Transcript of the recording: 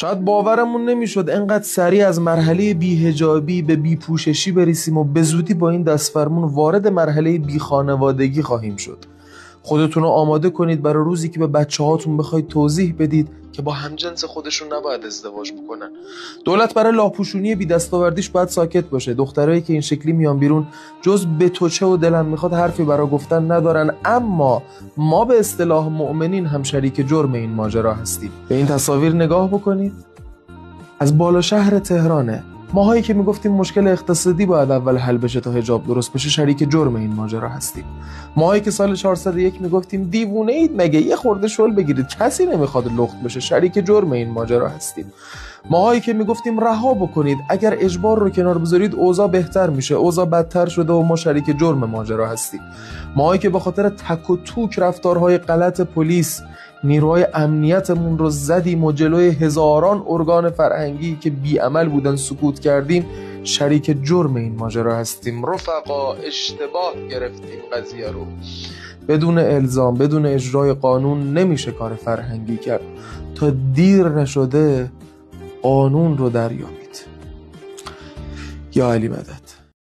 شاید باورمون نمیشد انقدر سریع از مرحله بی‌حجابی به بی‌پوششی برسیم و به زودی با این دستفرمون وارد مرحله بی‌خانوادگی خواهیم شد. خودتون رو آماده کنید برای روزی که به بچه‌هاتون بخواید توضیح بدید که با همجنس خودشون نباید ازدواج بکنن. دولت برای لاپوشونی بی دستاوردیش باید ساکت باشه. دخترایی که این شکلی میان بیرون جز به تو چه و دلم میخواد حرفی برای گفتن ندارن، اما ما به اصطلاح مؤمنین هم شریک جرم این ماجرا هستیم. به این تصاویر نگاه بکنید. از بالا شهر تهرانه. ماهایی که میگفتیم مشکل اقتصادی باید اول حل بشه تا حجاب درست بشه، شریک جرم این ماجرا هستیم. ماهایی که سال 401 میگفتیم دیوونه اید مگه یه خورده شل بگیرید کسی نمیخواد لخت بشه، شریک جرم این ماجرا هستیم. ماهایی که میگفتیم رها بکنید اگر اجبار رو کنار بذارید اوضاع بهتر میشه، اوضاع بدتر شده و ما شریک جرم ماجرا هستیم. ماهایی که به خاطر تک و توک رفتارهای غلط پلیس نیروهای امنیتمون رو زدیم و جلوی هزاران ارگان فرهنگی که بیعمل بودن سکوت کردیم، شریک جرم این ماجرا هستیم. رفقا اشتباه گرفتیم قضیه رو. بدون الزام، بدون اجرای قانون نمیشه کار فرهنگی کرد. تا دیر نشده قانون رو دریابید. یا علی مدد.